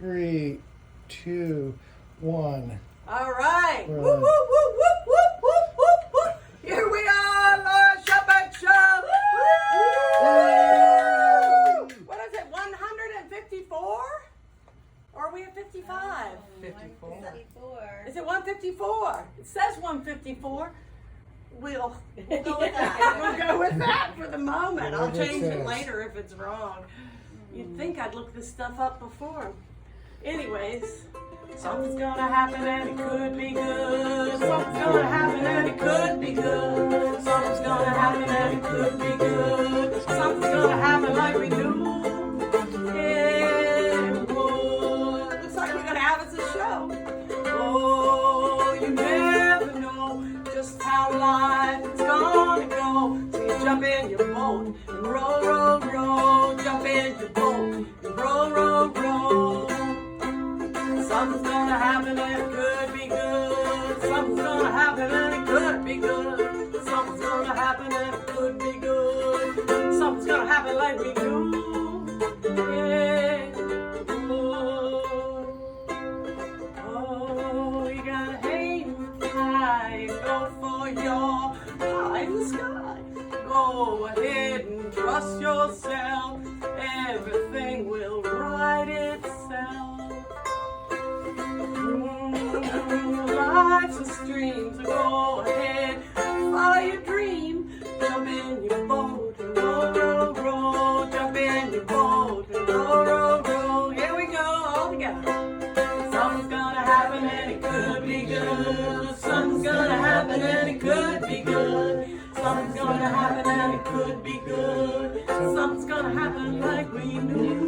3, 2, 1. All right. Right. Whoop, whoop, whoop, whoop, whoop, whoop, whoop, whoop. Here we are, Laura Shepherd Show. Woo! What is it, 154? Or are we at 55? 54. Is it 154? It says 154. We'll go with that. We'll go with that for the moment. I'll Whatever it change it says. later if it's wrong. You'd think I'd look this stuff up before. Anyways, something's gonna happen and it could be good. Something's gonna happen and it could be good. Something's gonna happen and it could be good. Something's gonna happen like we do. Yeah, boy. Looks like we're gonna have us a show. Oh, you never know just how life is gonna go. So you jump in your boat and row, row, row. Jump in your boat and row, row, row. Something's gonna happen and it could be good. Something's gonna happen and it could be good. Something's gonna happen and it could be good. Something's gonna happen like we do. Yeah. Oh, you gotta hang high and go for your pie in the sky. Go ahead and trust yourself. Everything will right itself. Life's a stream, so go ahead, follow your dream. Jump in your boat and row, row, row. Jump in your boat and row, row, row. Here we go, all together. Something's gonna happen and it could be good. Something's gonna happen and it could be good. Something's gonna happen and it could be good. Something's gonna happen like we knew.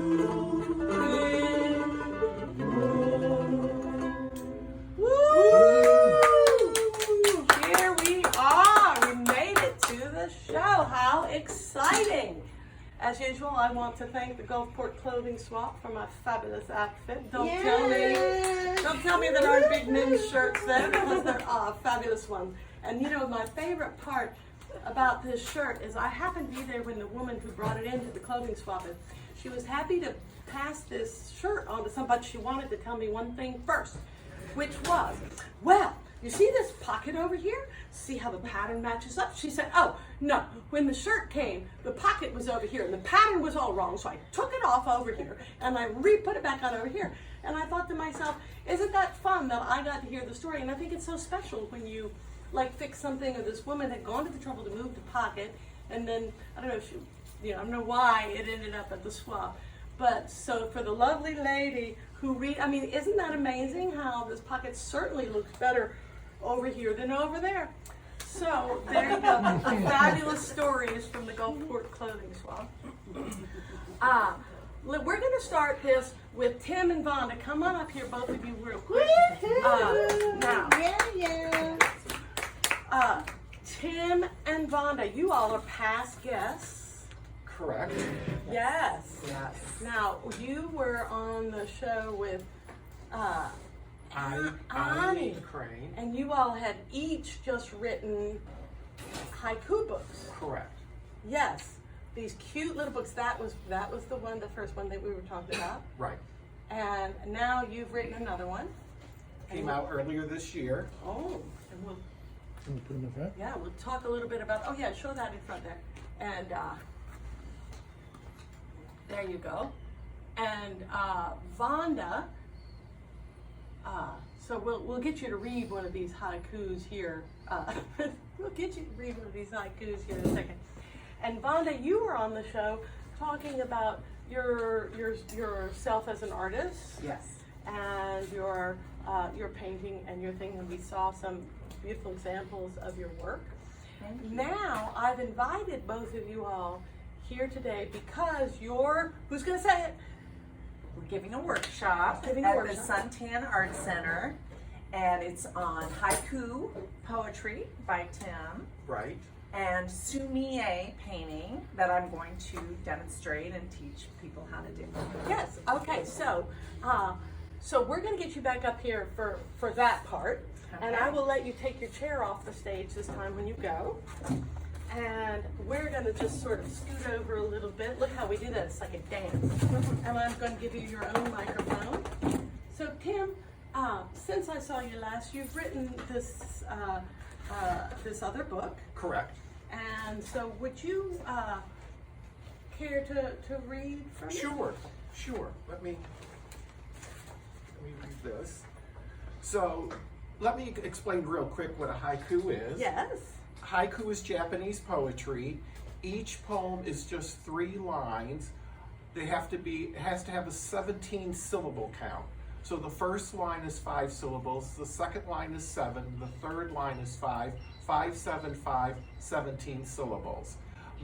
Here we are. We made it to the show. How exciting. As usual, I want to thank the Gulfport Clothing Swap for my fabulous outfit. Don't tell me there aren't big men's shirts there, because they're fabulous ones. And you know, my favorite part about this shirt is I happened to be there when the woman who brought it into the clothing swap, and she was happy to pass this shirt on to somebody. She wanted to tell me one thing first, which was, well, you see this pocket over here? See how the pattern matches up? She said, oh, no, when the shirt came, the pocket was over here and the pattern was all wrong, so I took it off over here and I re-put it back on over here. And I thought to myself, isn't that fun that I got to hear the story? And I think it's so special when you like fix something, or this woman had gone to the trouble to move the pocket, and then, I don't know if she, I don't know why it ended up at the swap. But so for the lovely lady who isn't that amazing how this pocket certainly looks better over here than over there? So there you go. Fabulous stories from the Gulfport Clothing Swap. We're going to start this with Tim and Vanda. Come on up here, both of you, real quick. Now, Tim and Vanda, you all are past guests. Correct. Yes. Yes. Now, you were on the show with Annie Crane. and you all had each just written haiku books. Correct. Yes, these cute little books. That was the first one that we were talking about. Right. And now you've written another one. Came out earlier this year. Oh, and we'll Can we put in the front? yeah, we'll talk a little bit about. Oh yeah, show that in front there. And there you go. And Vanda. So we'll get you to read one of these haikus here. We'll get you to read one of these haikus here in a second. And Vanda, you were on the show talking about yourself as an artist. Yes. And your painting and your thing, and we saw some beautiful examples of your work. Now I've invited both of you all here today because who's going to say it? We're giving a workshop Giving a at workshop. the Suntan Art Center, and it's on haiku poetry by Tim Right. and sumi-e painting that I'm going to demonstrate and teach people how to do. Yes. Okay. So we're going to get you back up here for that part, and Okay. I will let you take your chair off the stage this time when you go. And we're going to just sort of scoot over a little bit. Look how we do that. It's like a dance. And I'm going to give you your own microphone. So Tim, since I saw you last, you've written this this other book. Correct. And so would you care to read from it? Sure. Let me read this. So let me explain real quick what a haiku is. Yes. Haiku is Japanese poetry. Each poem is just 3 lines. It has to have a 17 syllable count. So the first line is 5 syllables, the second line is 7, the third line is 5, 5, 7, 5, 17 syllables.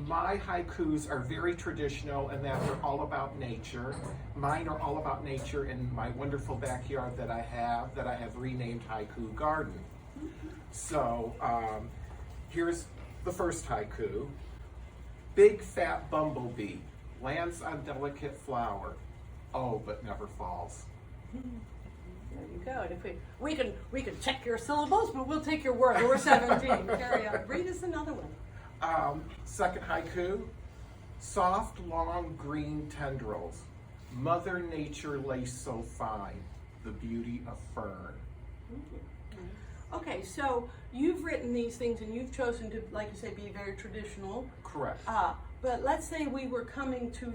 My haikus are very traditional in that they're all about nature. Mine are all about nature in my wonderful backyard that I have renamed Haiku Garden. So here's the first haiku. Big fat bumblebee lands on delicate flower, oh, but never falls. There you go. And if we can check your syllables, but we'll take your word. We're 17. Carry on. Read us another one. Second haiku. Soft, long, green tendrils. Mother Nature lays so fine. The beauty of fern. Okay, so you've written these things and you've chosen to, like you say, be very traditional. Correct. But let's say we were coming to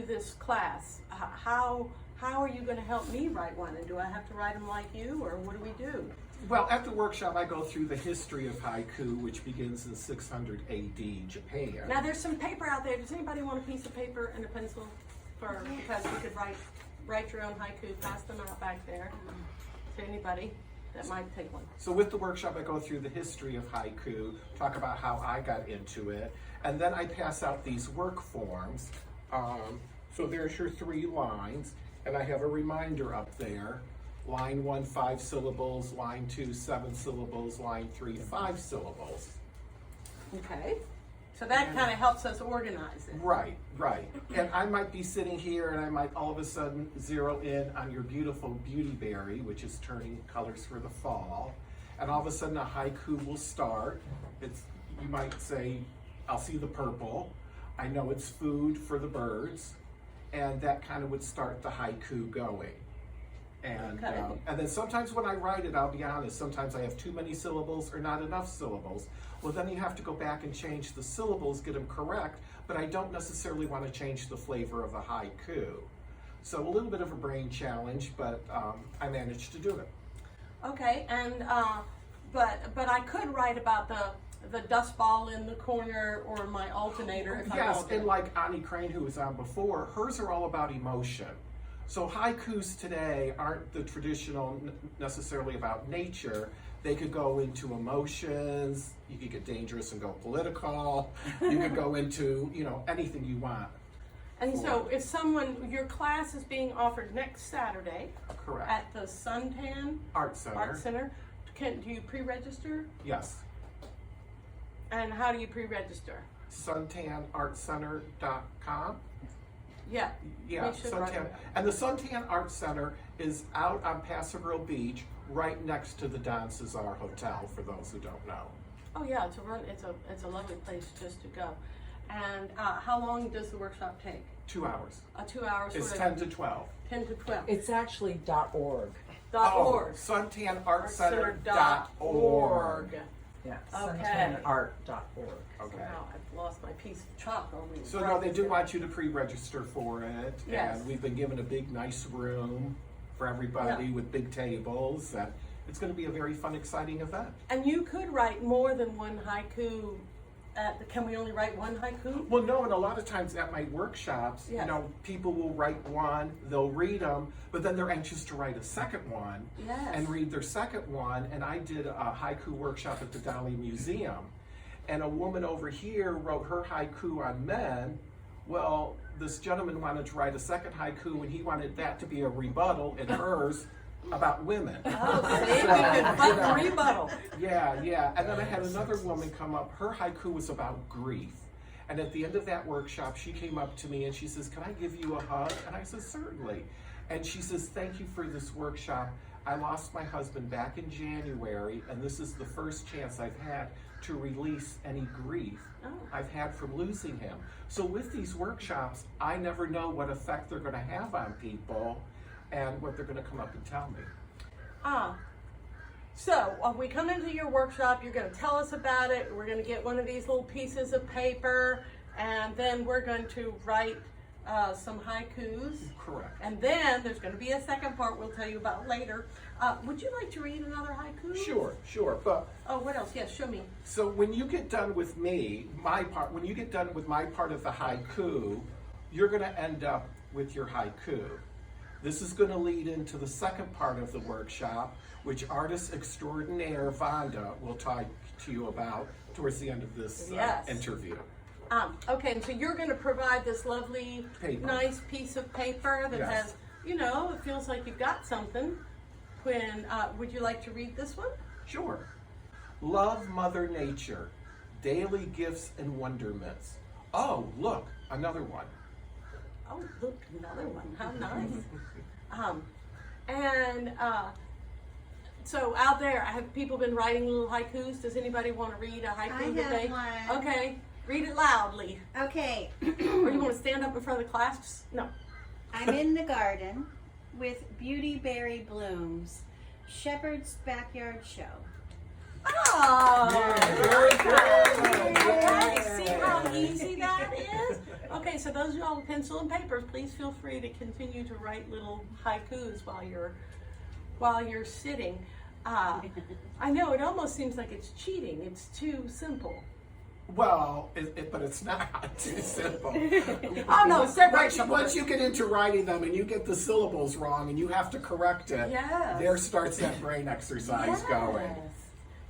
this class. How are you going to help me write one? And do I have to write them like you, or what do we do? Well, at the workshop, I go through the history of haiku, which begins in 600 AD Japan. Now, there's some paper out there. Does anybody want a piece of paper and a pencil? Because you could write your own haiku, pass them out back there to anybody that might take one. So with the workshop, I go through the history of haiku, talk about how I got into it, and then I pass out these work forms. So there's your 3 lines, and I have a reminder up there. Line 1, 5 syllables, line 2, 7 syllables, line 3, 5 syllables. Okay. So that kind of helps us organize it. Right. And I might be sitting here and I might all of a sudden zero in on your beautiful beauty berry, which is turning colors for the fall. And all of a sudden a haiku will start. You might say, I'll see the purple. I know it's food for the birds. And that kind of would start the haiku going. And Okay. And then sometimes when I write it, I'll be honest, sometimes I have too many syllables or not enough syllables. Well, then you have to go back and change the syllables, get them correct, but I don't necessarily want to change the flavor of a haiku. So a little bit of a brain challenge, but I managed to do it. Okay, and but I could write about the dust ball in the corner or my alternator if I Yes, wanted. and like Ani Crane, who was on before, hers are all about emotion. So haikus today aren't the traditional necessarily about nature. They could go into emotions. You could get dangerous and go political. You could go into, anything you want. And so if your class is being offered next Saturday Correct. at the Suntan Art Center. Art Center, do you pre-register? Yes. And how do you pre-register? suntanartcenter.com. Yeah. Yeah, We should write Suntan. it. And the Suntan Art Center is out on Paso Roble Beach, right next to the Don Cesar Hotel, for those who don't know. Oh yeah, it's a lovely place just to go. And how long does the workshop take? 2 hours. 2 hours. It's sort 10 of to 12. 10 to 12. It's actually .org. .org. suntanartcenter.org. Yeah, Okay. suntanart.org. Okay. Wow, I've lost my piece of chalk over here. So no, they do want you to pre-register for it. Yes. And we've been given a big, nice room for everybody Yeah. with big tables. And it's going to be a very fun, exciting event. And you could write more than one haiku. Can we only write one haiku? Well, no, and a lot of times at my workshops, Yes. people will write one, they'll read them, but then they're anxious to write a second one Yes. and read their second one. And I did a haiku workshop at the Dali Museum, and a woman over here wrote her haiku on men. Well, this gentleman wanted to write a second haiku, and he wanted that to be a rebuttal in hers about women. Oh, see, we could butt rebuttal. Yeah. And then I had another woman come up. Her haiku was about grief. And at the end of that workshop, she came up to me and she says, "Can I give you a hug?" And I said, "Certainly." And she says, "Thank you for this workshop. I lost my husband back in January, and this is the first chance I've had to release any grief I've had from losing him. So with these workshops, I never know what effect they're going to have on people and what they're going to come up and tell me. So when we come into your workshop, you're going to tell us about it. We're going to get one of these little pieces of paper, and then we're going to write some haikus. Correct. And then there's going to be a second part we'll tell you about later. Would you like to read another haiku? Sure. But Oh, what else? Yes, show me. so when you get done with me, when you get done with my part of the haiku, you're going to end up with your haiku. This is going to lead into the second part of the workshop, which artist extraordinaire Vanda will talk to you about towards the end of this interview. Okay, and so you're going to provide this lovely, Paper. nice piece of paper that Yes. has, it feels like you've got something. Would you like to read this one? Sure. Love Mother Nature, daily gifts and wonderments. Oh, look, another one. Oh, look, another one. How nice. So out there, have people been writing little haikus? Does anybody want to read a haiku I have today? one. Okay, read it loudly. Okay, Or do you want to stand up in front of the class? No. I'm in the garden with beautyberry blooms. Shepherd's backyard show. Oh, Very good. okay, see how easy that is? Okay, so those of y'all with pencil and paper, please feel free to continue to write little haikus while you're sitting. I know it almost seems like it's cheating. It's too simple. Well, but it's not too simple. Oh no, separate. Once you get into writing them and you get the syllables wrong and you have to correct it, Yes. there starts that brain exercise going.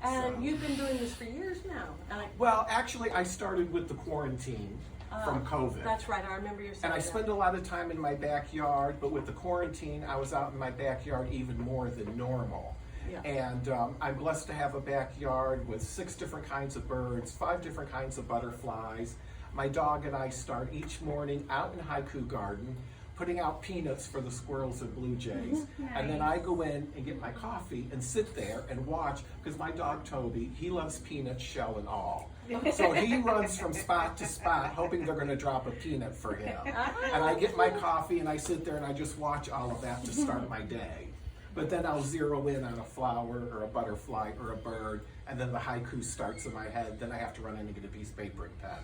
And So. you've been doing this for years now. And Well, actually, I started with the quarantine from COVID. That's right, I remember you saying And I that. spend a lot of time in my backyard, but with the quarantine, I was out in my backyard even more than normal. Yeah. And I'm blessed to have a backyard with 6 different kinds of birds, 5 different kinds of butterflies. My dog and I start each morning out in Haiku Garden, putting out peanuts for the squirrels and blue jays. And then I go in and get my coffee and sit there and watch, because my dog Toby, he loves peanuts, shell and all. So he runs from spot to spot, hoping they're going to drop a peanut for him. And I get my coffee and I sit there and I just watch all of that to start my day. But then I'll zero in on a flower or a butterfly or a bird, and then the haiku starts in my head. Then I have to run in and get a piece of paper and pen.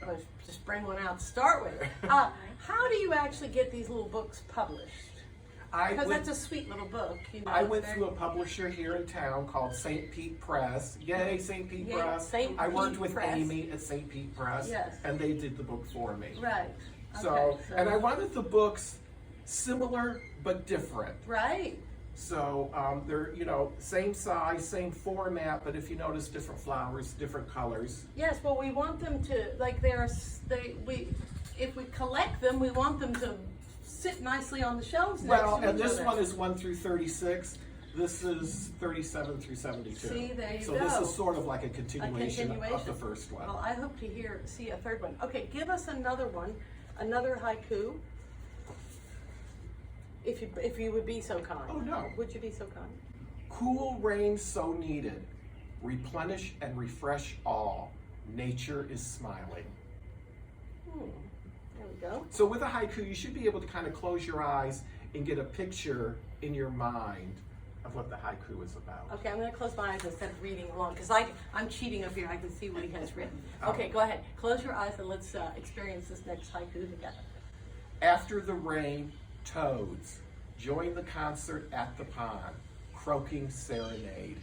Well, just bring one out to start with. How do you actually get these little books published? Because that's a sweet little book. I went through a publisher here in town called St. Pete Press. Yay, St. Pete Yay, Press. St. I worked Pete with Press. Amy at St. Pete Press, Yes. and they did the book for me. Right. So, Okay, and I wanted the books similar but different. Right. So they're, same size, same format, but if you notice, different flowers, different colors. Yes. Well, we want them to if we collect them, we want them to sit nicely on the shelves. Well, next and to each this other. one is 1 through 36. This is 37 through 72. See, there you so go. this is sort of like a continuation of the first one. Well, I hope to see a third one. Okay, give us another one, another haiku. If you would be so kind. Oh, no. Would you be so kind? Cool rain so needed. Replenish and refresh all. Nature is smiling. There we go. So with a haiku, you should be able to kind of close your eyes and get a picture in your mind of what the haiku is about. Okay, I'm going to close my eyes instead of reading along because I'm cheating up here. I can see what he has written. Okay, go ahead. Close your eyes and let's experience this next haiku together. After the rain, toads join the concert at the pond, croaking serenade.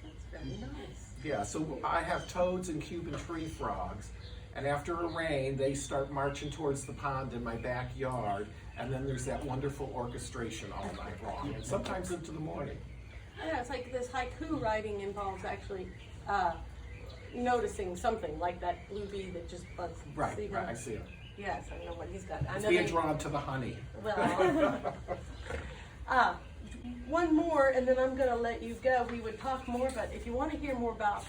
That's very nice. Yeah, so I have toads and Cuban tree frogs, and after a rain, they start marching towards the pond in my backyard, and then there's that wonderful orchestration all night long, and sometimes into the morning. Yeah, it's like this haiku writing involves actually noticing something like that blue bee that just buzzed. Right, See right, him? I see it. Yes, I know what he's got. I It's know being they- drawn to the honey. Well, one more, and then I'm going to let you go. We would talk more, but if you want to hear more about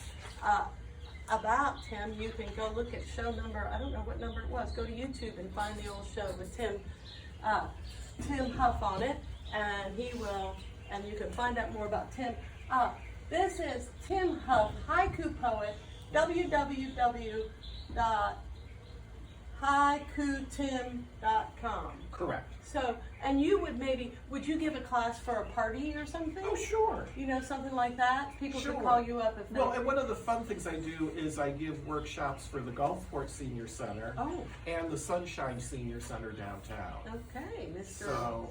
Tim, you can go look at show number. I don't know what number it was. Go to YouTube and find the old show with Tim Huff on it. and he will, and you can find out more about Tim. This is Tim Huff, haiku poet, www.haikutim.com. Correct. So, and you would you give a class for a party or something? Oh, sure. You know, something like that? People Sure. could call you up if they... Well, and one of the fun things I do is I give workshops for the Gulfport Senior Center and the Sunshine Senior Center downtown. Okay, Mr. So,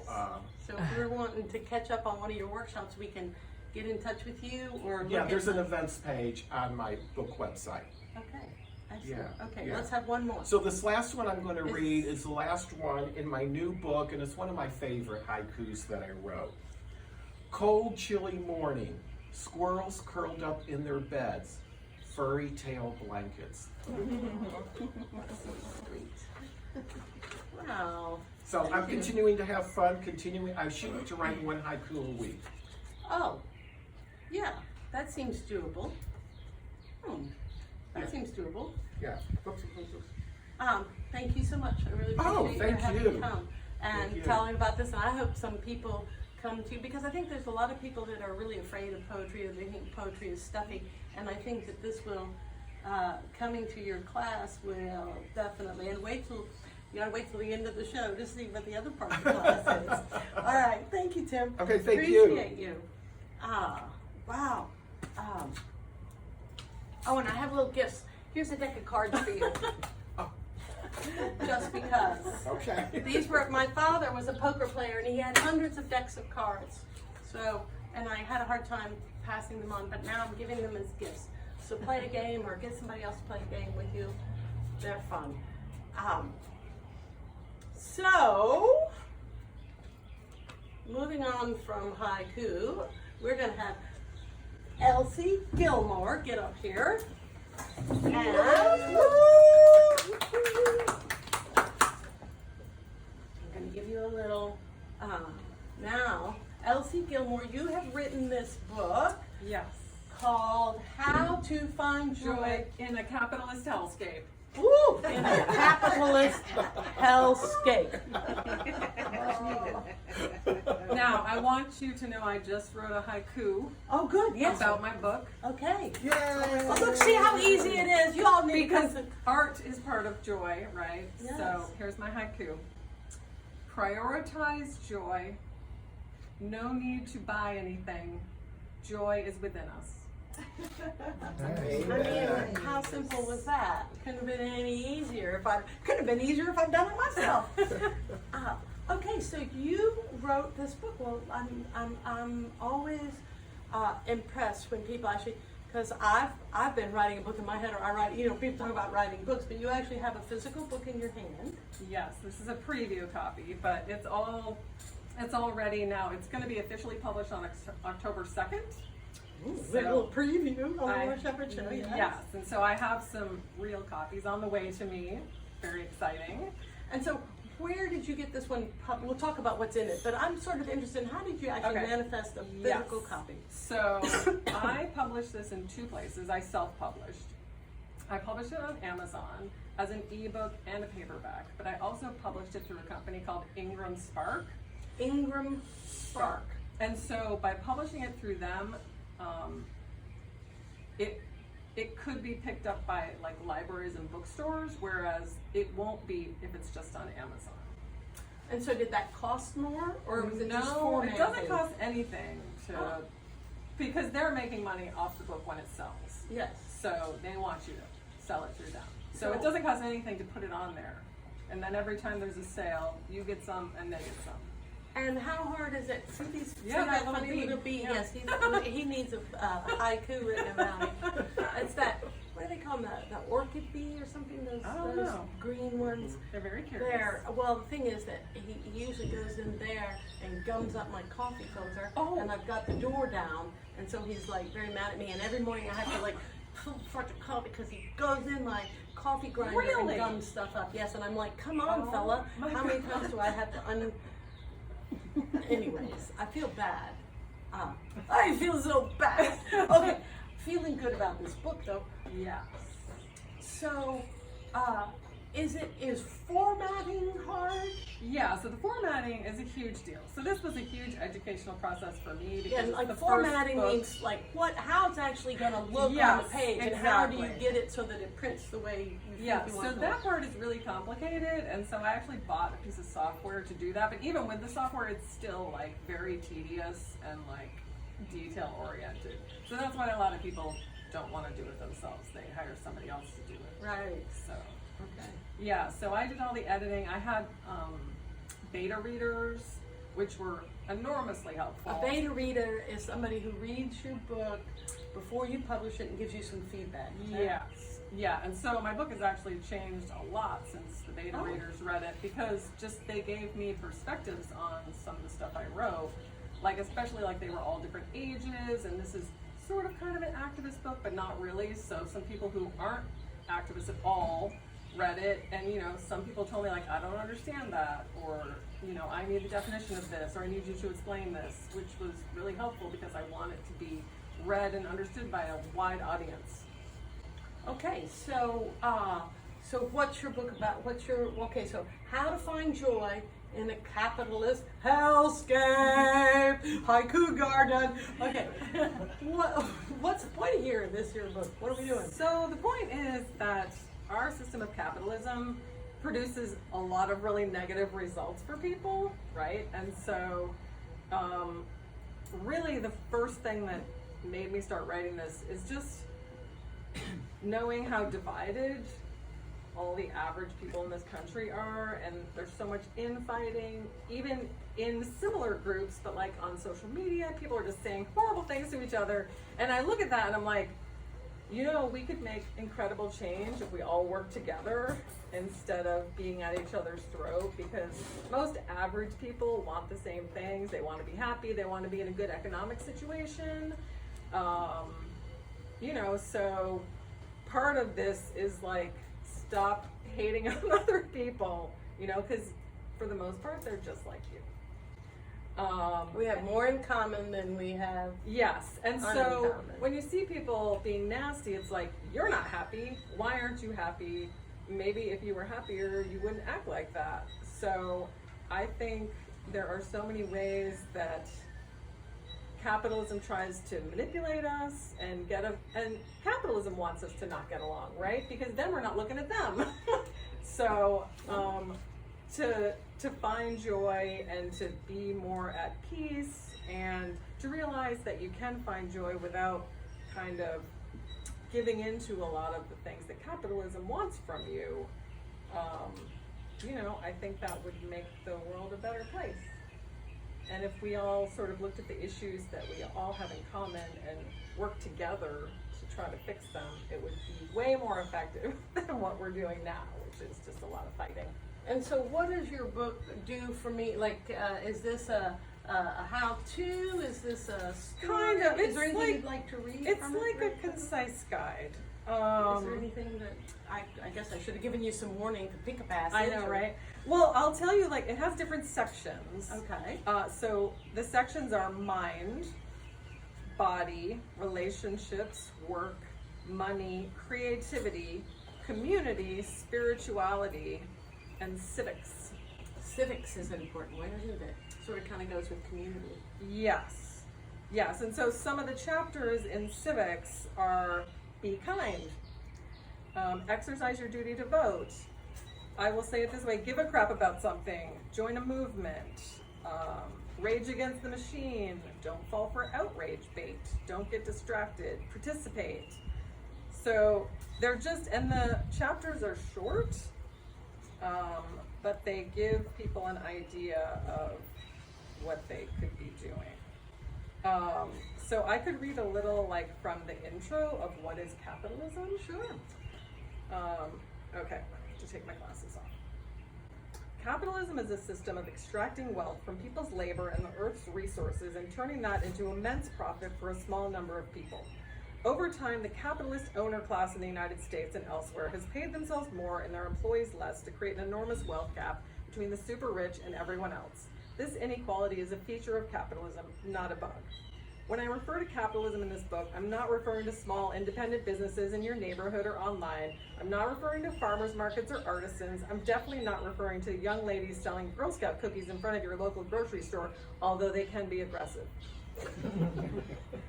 So if we're wanting to catch up on one of your workshops, we can get in touch with you or look yeah, at there's an the- events page on my book website. Okay, excellent. Yeah, Okay, yeah. let's have one more. So this last one I'm going to read is the last one in my new book, and it's one of my favorite haikus that I wrote. Cold, chilly morning, squirrels curled up in their beds, furry tail blankets. Wow. So I'm continuing to have fun, I'm shooting to write one haiku a week. Oh, yeah, that seems doable. That Yeah. seems doable. Yeah. Thank you so much. I really appreciate Oh, you thank having you. me come and Thank you. telling about this. And I hope some people come to, because I think there's a lot of people that are really afraid of poetry, or they think poetry is stuffy. And I think that this will, coming to your class will definitely, and wait till the end of the show to see what the other part of the class is. All right, thank you, Tim. Okay, thank you. Appreciate you. Wow. Oh, and I have little gifts. Here's a deck of cards for you. Just because. Okay. These were, my father was a poker player and he had hundreds of decks of cards. So, and I had a hard time passing them on, but now I'm giving them as gifts. So play a game or get somebody else to play a game with you. They're fun. So, moving on from haiku, we're going to have Elsie Gilmore get up here. And I'm going to give you a little, now, Elsie Gilmore, you have written this book Yes. called How to Find Joy Joy in a Capitalist Hellscape. Woo! In a Capitalist Hellscape. Now, I want you to know I just wrote a haiku Oh, good, yes. about my book Okay. Yay! Well, look, see how easy it is. You all need because to... art is part of joy, right? Yes. So here's my haiku. Prioritize joy. No need to buy anything. Joy is within us. I mean, how simple was that? Couldn't have been any easier if I'd done it myself. Okay, so you wrote this book. Well, I'm always impressed when people actually, because I've been writing a book in my head, or I write. You know, people talk about writing books, but you actually have a physical book in your hand. Yes, this is a preview copy, but it's all ready now. It's going to be officially published on October 2nd. Ooh, So, a little preview on the I- Laura Shepherd Show. Yes, and so I have some real copies on the way to me. Very exciting. And so, where did you get this one? We'll talk about what's in it, but I'm sort of interested in how did you actually Okay. manifest a physical copy? So I published this in two places. I self-published. I published it on Amazon as an ebook and a paperback, but I also published it through a company called Ingram Spark. Ingram Spark. And so by publishing it through them, it could be picked up by like libraries and bookstores, whereas it won't be if it's just on Amazon. And so did that cost more, or was it just No, formatting? it doesn't cost anything to, Oh. because they're making money off the book when it sells. Yes. So they want you to sell it through them. So So- it doesn't cost anything to put it on there. And then every time there's a sale, you get some and they get some. And how hard is it? See these? Yeah, see that that little little bee. bee? Yeah. Yes, he needs a haiku written about him. It's that, what do they call them? The orchid bee or something? Those, I don't those know. green ones. They're very curious. There. Well, the thing is that he usually goes in there and gums up my coffee filter. Oh. And I've got the door down, and so he's like very mad at me. And every morning I have to like for the coffee because he goes in my coffee grinder Really? and gums stuff up. Yes, and I'm like, come on, Oh, fella. my How many God. times do I have to Anyways, I feel bad. I feel so bad. Okay, feeling good about this book though. Yes. So, Is formatting hard? Yeah, so the formatting is a huge deal. So this was a huge educational process for me because And it's like the formatting first book. means like how it's actually going to look on Yes, the page, and how do you exactly. get it so that it prints the way you think Yeah, you so want it to that look? part is really complicated, and so I actually bought a piece of software to do that. But even with the software, it's still like very tedious and like detail oriented. So that's why a lot of people don't want to do it themselves. They hire somebody else to do it. Right. So Okay. yeah, so I did all the editing. I had beta readers, which were enormously helpful. A beta reader is somebody who reads your book before you publish it and gives you some feedback. Is that- Yes, yeah, and so my book has actually changed a lot since the beta readers read it, because just they gave me perspectives on some of the stuff I wrote, like especially like they were all different ages, and this is sort of kind of an activist book, but not really. So some people who aren't activists at all read it, and you know, some people told me like, I don't understand that, or you know, I need the definition of this, or I need you to explain this, which was really helpful because I want it to be read and understood by a wide audience. Okay, so what's your book about? So how to find joy in a capitalist hellscape, haiku garden. Okay, what's the point here in this here book? What are we doing? So the point is that our system of capitalism produces a lot of really negative results for people, right? And so really the first thing that made me start writing this is just knowing how divided all the average people in this country are, and there's so much infighting, even in similar groups, but like on social media, people are just saying horrible things to each other. And I look at that and I'm like, you know, we could make incredible change if we all work together instead of being at each other's throat, because most average people want the same things. They want to be happy, they want to be in a good economic situation. You know, so part of this is like, stop hating on other people, you know, because for the most part, they're just like you. We have more in common than we have. Yes, and so Uncommon. when you see people being nasty, it's like, you're not happy. Why aren't you happy? Maybe if you were happier, you wouldn't act like that. So I think there are so many ways that capitalism tries to manipulate us and and capitalism wants us to not get along, right? Because then we're not looking at them. So to find joy and to be more at peace and to realize that you can find joy without kind of giving into a lot of the things that capitalism wants from you, you know, I think that would make the world a better place. And if we all sort of looked at the issues that we all have in common and worked together to try to fix them, it would be way more effective than what we're doing now, which is just a lot of fighting. And so what does your book do for me? Like, is this a how-to? Is this a story? Kind of. Is there It's anything like- you'd like to read It's from it? like a concise guide. Is there anything that, I guess I should have given you some warning to pick a passage. I know, or- right? Well, I'll tell you, like, it has different sections. Okay. So the sections are mind, body, relationships, work, money, creativity, community, spirituality, and civics. Civics is an important one, isn't it? Sort of kind of goes with community. Yes. Yes, and so some of the chapters in civics are be kind, exercise your duty to vote. I will say it this way, give a crap about something, join a movement, rage against the machine, don't fall for outrage bait, don't get distracted, participate. So they're just, and the chapters are short, but they give people an idea of what they could be doing. So I could read a little like from the intro of what is capitalism. Sure. Okay, to take my glasses off. Capitalism is a system of extracting wealth from people's labor and the earth's resources and turning that into immense profit for a small number of people. Over time, the capitalist owner class in the United States and elsewhere has paid themselves more and their employees less to create an enormous wealth gap between the super rich and everyone else. This inequality is a feature of capitalism, not a bug. When I refer to capitalism in this book, I'm not referring to small independent businesses in your neighborhood or online. I'm not referring to farmers markets or artisans. I'm definitely not referring to young ladies selling Girl Scout cookies in front of your local grocery store, although they can be aggressive.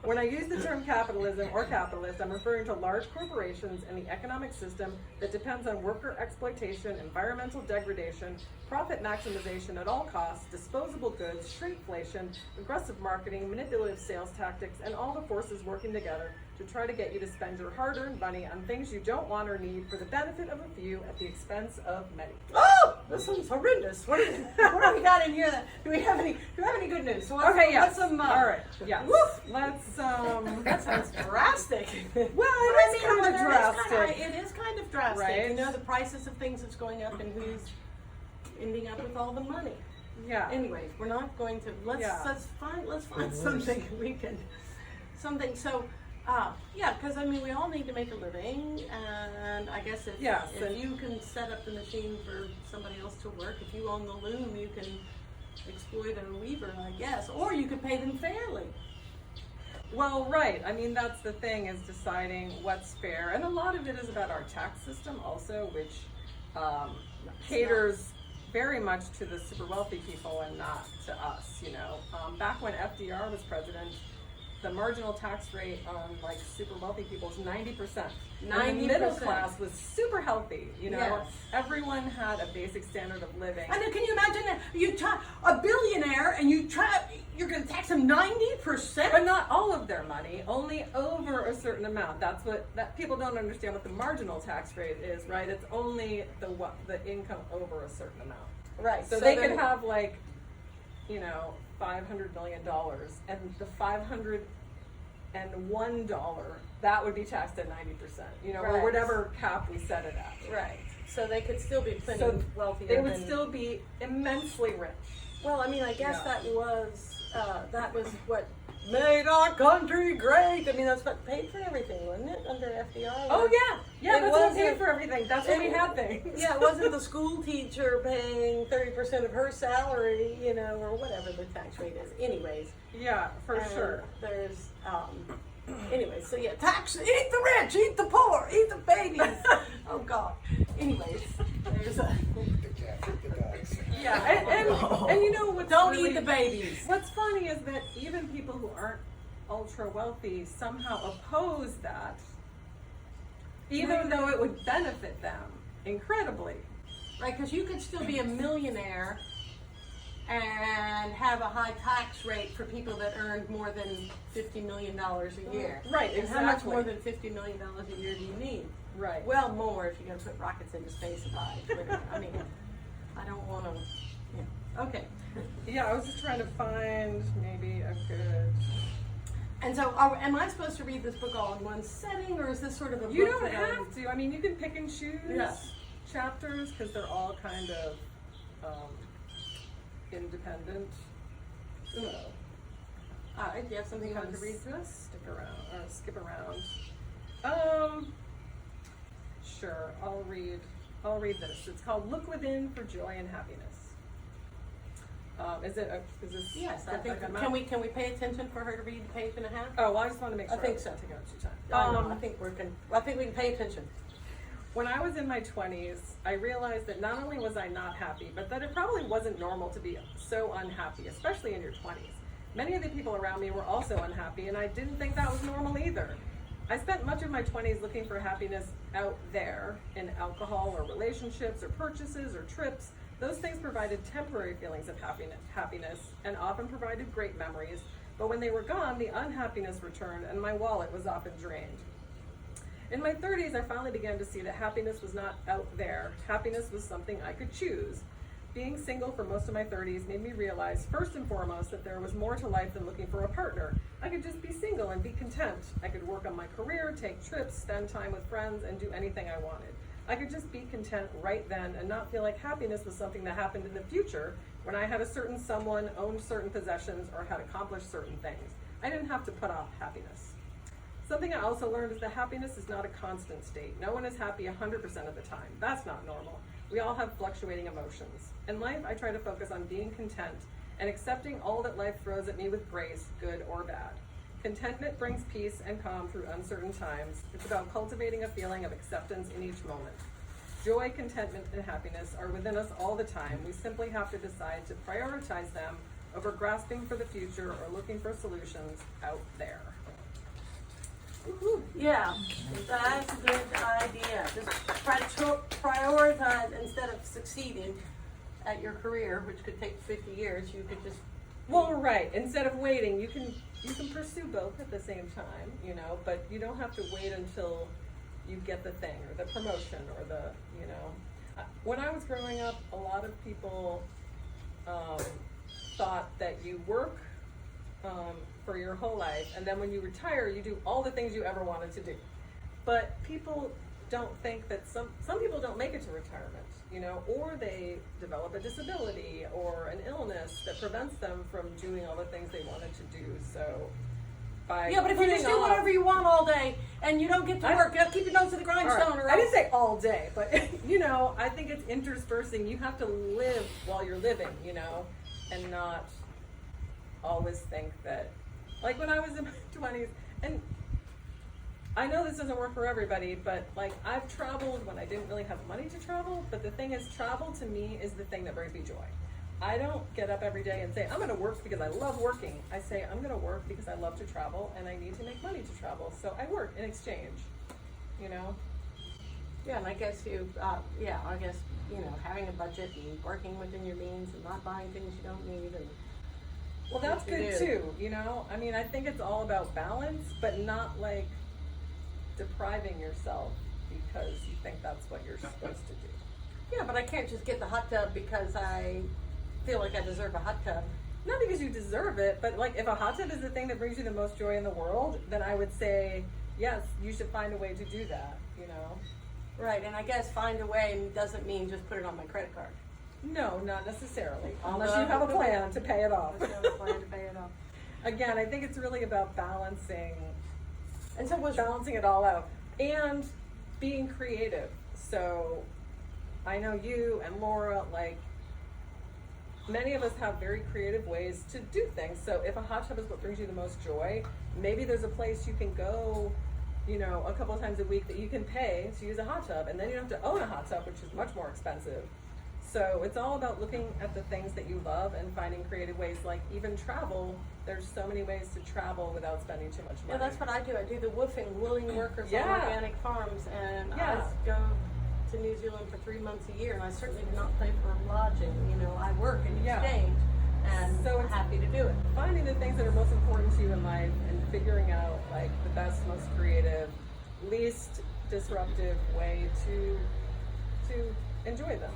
When I use the term capitalism or capitalist, I'm referring to large corporations and the economic system that depends on worker exploitation, environmental degradation, profit maximization at all costs, disposable goods, shrinkflation, aggressive marketing, manipulative sales tactics, and all the forces working together to try to get you to spend your hard-earned money on things you don't want or need for the benefit of a few at the expense of many. Oh, this one's horrendous. What do we got in here? Do we have any good news? So Okay, yes. What's some, All right. Yes. Woof. Let's That sounds drastic. Well, But it is kind of drastic. It is kind of drastic. Right. You know, the prices of things that's going up and who's ending up with all the money. Yeah. Anyways, we're not going to. Yeah. Let's find something we can. Something so. Yeah, because I mean, we all need to make a living, and I guess if you can set up the machine for somebody else to work, if you own the loom, you can exploit a weaver, I guess, or you could pay them fairly. Well, right. I mean, that's the thing, is deciding what's fair. And a lot of it is about our tax system also, which caters very much to the super wealthy people and not to us, you know. Back when FDR was president, the marginal tax rate on like super wealthy people is 90%. 90%. And the middle class was super healthy, you know. Yes. Everyone had a basic standard of living. And then can you imagine that you a billionaire and you're going to tax him 90%? But not all of their money, only over a certain amount. That's that people don't understand what the marginal tax rate is, right? It's only the income over a certain amount. Right. So they could have like, you know, $500 million, and the $501 that would be taxed at 90%, you know, or Right. whatever cap we set it at. Right. So they could still be plenty So wealthier. they would still be immensely rich. Well, I mean, I guess Yeah. that was what made our country great. I mean, that's what paid for everything, wasn't it? Under FDR. Oh yeah, It that's what paid wasn't- for everything. That's when we had things. Yeah, it wasn't the school teacher paying 30% of her salary, you know, or whatever the tax rate is. Anyways. Yeah, for And sure. There's, anyways, so yeah, tax, eat the rich, eat the poor, eat the babies. Oh God. Anyways, there's a. The cat, the dogs. Yeah, and you know what? Don't eat the babies. What's funny is that even people who aren't ultra wealthy somehow oppose that, even though it would benefit them incredibly. Right, because you could still be a millionaire and have a high tax rate for people that earned more than $50 million a year. Right, And how much exactly. more than $50 million a year do you need? Right. Well, more if you're going to put rockets into space and buy. I mean, I don't want to. Yeah. Okay. Yeah, I was just trying to find maybe a good. And so, am I supposed to read this book all in one setting, or is this sort of a You book don't that I- have to. I mean, you can pick and choose Yes. chapters because they're all kind of independent. So. All right, do you have something you want to read to us? Stick around or skip around. Sure. I'll read this. It's called "Look Within for Joy and Happiness." Is this? Yes, I like think. a map? Can we pay attention for her to read a page and a half? Oh, well, I just want to make I sure. think so. Take out too time. I think we can pay attention. When I was in my 20s, I realized that not only was I not happy, but that it probably wasn't normal to be so unhappy, especially in your 20s. Many of the people around me were also unhappy, and I didn't think that was normal either. I spent much of my 20s looking for happiness out there, in alcohol or relationships or purchases or trips. Those things provided temporary feelings of happiness and often provided great memories, but when they were gone, the unhappiness returned and my wallet was often drained. In my 30s, I finally began to see that happiness was not out there. Happiness was something I could choose. Being single for most of my 30s made me realize, first and foremost, that there was more to life than looking for a partner. I could just be single and be content. I could work on my career, take trips, spend time with friends, and do anything I wanted. I could just be content right then and not feel like happiness was something that happened in the future when I had a certain someone, owned certain possessions, or had accomplished certain things. I didn't have to put off happiness. Something I also learned is that happiness is not a constant state. No one is happy 100% of the time. That's not normal. We all have fluctuating emotions. In life, I try to focus on being content and accepting all that life throws at me with grace, good or bad. Contentment brings peace and calm through uncertain times. It's about cultivating a feeling of acceptance in each moment. Joy, contentment, and happiness are within us all the time. We simply have to decide to prioritize them over grasping for the future or looking for solutions out there. Yeah, that's a good idea. Just try to prioritize instead of succeeding at your career, which could take 50 years. You could just Well, right. Instead of waiting, you can pursue both at the same time, you know, but you don't have to wait until you get the thing or the promotion or the, you know. When I was growing up, a lot of people thought that you work for your whole life, and then when you retire, you do all the things you ever wanted to do. But people don't think that some people don't make it to retirement, you know, or they develop a disability or an illness that prevents them from doing all the things they wanted to do. So by yeah, but if you just do whatever you want all day and you don't get to work, you have to keep your nose to the grindstone. Or I didn't say all day, but you know, I think it's interspersing. You have to live while you're living, you know, and not always think that, like when I was in my 20s, and I know this doesn't work for everybody, but like I've traveled when I didn't really have money to travel, but the thing is, travel to me is the thing that brings me joy. I don't get up every day and say, I'm gonna work because I love working. I say, I'm gonna work because I love to travel and I need to make money to travel. So I work in exchange, you know? Yeah, and I guess you know, having a budget and working within your means and not buying things you don't need and well, that's good too, you know? I mean, I think it's all about balance, but not like depriving yourself because you think that's what you're supposed to do. yeah, but I can't just get the hot tub because I feel like I deserve a hot tub. Not because you deserve it, but like if a hot tub is the thing that brings you the most joy in the world, then I would say, yes, you should find a way to do that, you know? Right, and I guess find a way doesn't mean just put it on my credit card. No, not necessarily, unless you have a plan to pay it off. Unless you have a plan to pay it off. Again, I think it's really about balancing And so balancing it all out and being creative. So I know you and Laura, like many of us have very creative ways to do things. So if a hot tub is what brings you the most joy, maybe there's a place you can go, you know, a couple of times a week that you can pay to use a hot tub, and then you don't have to own a hot tub, which is much more expensive. So it's all about looking at the things that you love and finding creative ways, like even travel. There's so many ways to travel without spending too much money. yeah, that's what I do. I do the woofing, willing workers on organic farms, and Yeah. I go to New Zealand for 3 months a year, and I certainly do not pay for lodging. You know, I work in Yeah. exchange, and So I'm it's- happy to do it. Finding the things that are most important to you in life and figuring out like the best, most creative, least disruptive way to enjoy them.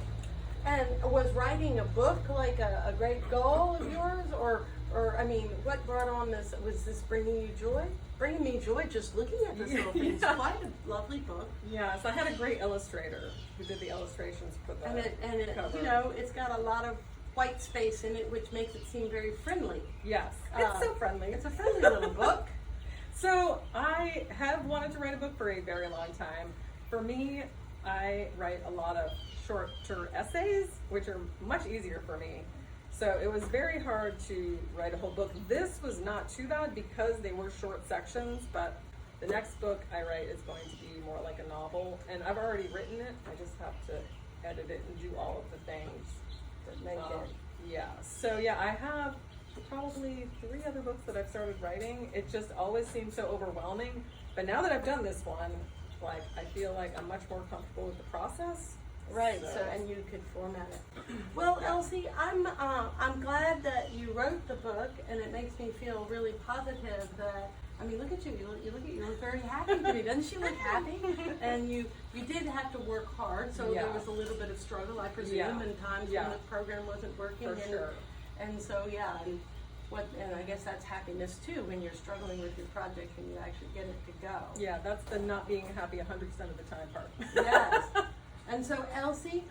And was writing a book like a great goal of yours, or I mean, what brought on this? Was this bringing you joy? Bringing me joy just looking at this little thing. It's Yeah. quite a lovely book, Yeah, so I had a great illustrator who did the illustrations for the and it cover. you know, it's got a lot of white space in it, which makes it seem very friendly. Yes, it's so friendly. It's a friendly little book. So I have wanted to write a book for a very long time. For me, I write a lot of shorter essays, which are much easier for me. So it was very hard to write a whole book. This was not too bad because they were short sections, but the next book I write is going to be more like a novel, and I've already written it. I just have to edit it and do all of the things That make it. Yeah, so yeah, I have probably 3 other books that I've started writing. It just always seems so overwhelming. But now that I've done this one, like I feel like I'm much more comfortable with the process. Right. So and you could format it. Well, Elsie, I'm glad that you wrote the book, and it makes me feel really positive that. I mean, look at you. You look very happy to me. Doesn't she look happy? And you did have to work hard, so Yeah. there was a little bit of struggle, I presume, Yeah. and times Yeah. when the program wasn't working. For sure. And so yeah, and I guess that's happiness too when you're struggling with your project and you actually get it to go. Yeah, that's the not being happy 100% of the time part. Yes. And so Elsie,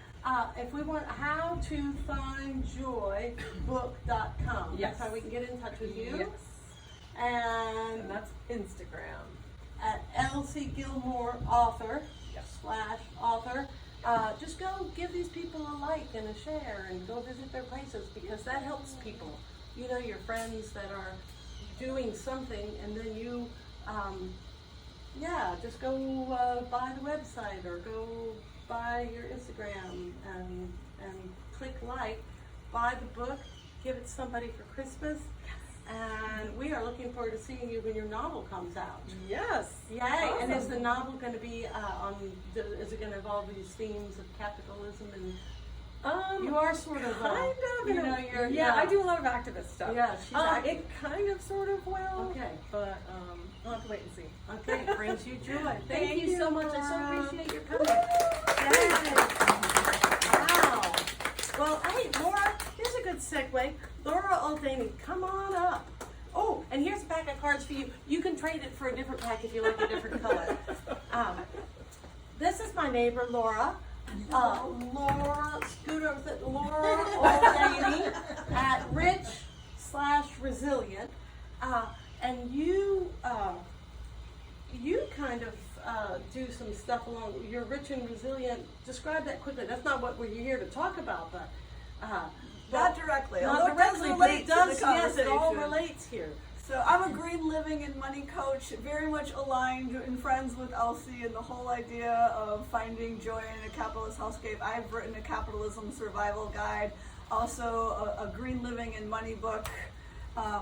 if we want how to find joybook.com, Yes. that's how we can get in touch with you. Yes. And And that's Instagram. at Elsie Gilmore author Yes. /author. Just go give these people a like and a share and go visit their places because that helps people. You know, your friends that are doing something, and then you, just go by the website or go by your Instagram and click like, buy the book, give it to somebody for Christmas. And we are looking forward to seeing you when your novel comes out. Yes. Yay! Awesome. And is the novel going to be is it going to involve these themes of capitalism and? You are sort of kind of. You know, you're I do a lot of activist stuff. Yeah, she's active. It kind of, sort of will. Okay. But I'll have to wait and see. Okay, it brings you joy. Thank Thank you so you, much. I so Laura. appreciate your coming. Yes. Wow. Well, hey, Laura, here's a good segue. Laura Oldanie, come on up. Oh, and here's a pack of cards for you. You can trade it for a different pack if you like a different color. This is my neighbor, Laura. Laura Oldanie at Rich/Resilient. And you kind of do some stuff along. You're rich and resilient. Describe that quickly. That's not what we're here to talk about, but Not directly. not although directly, it but does it does. relate to the Yes, it all conversation. relates here. So I'm a green living and money coach, very much aligned and friends with Elsie and the whole idea of finding joy in a capitalist hellscape. I've written a capitalism survival guide, also a green living and money book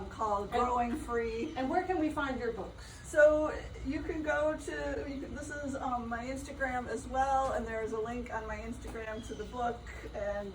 called Growing Free. And where can we find your books? So you can go to, this is my Instagram as well, and there's a link on my Instagram to the book and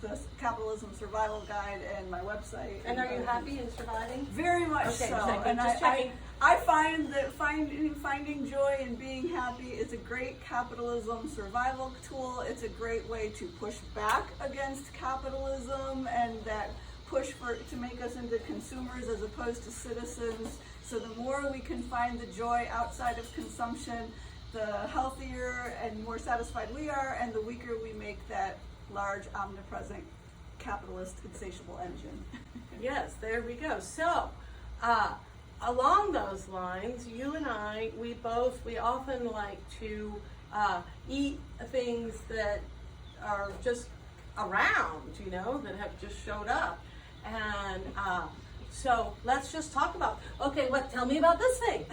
the Capitalism Survival Guide and my website. And are you happy in surviving? Very much Okay, so. checking, And just checking. I find that finding joy and being happy is a great capitalism survival tool. It's a great way to push back against capitalism and that push to make us into consumers as opposed to citizens. So the more we can find the joy outside of consumption, the healthier and more satisfied we are, and the weaker we make that large, omnipresent, capitalist, insatiable engine. Yes, there we go. So, along those lines, you and I, we often like to eat things that are just around, that have just showed up. And so let's just talk about, tell me about this thing.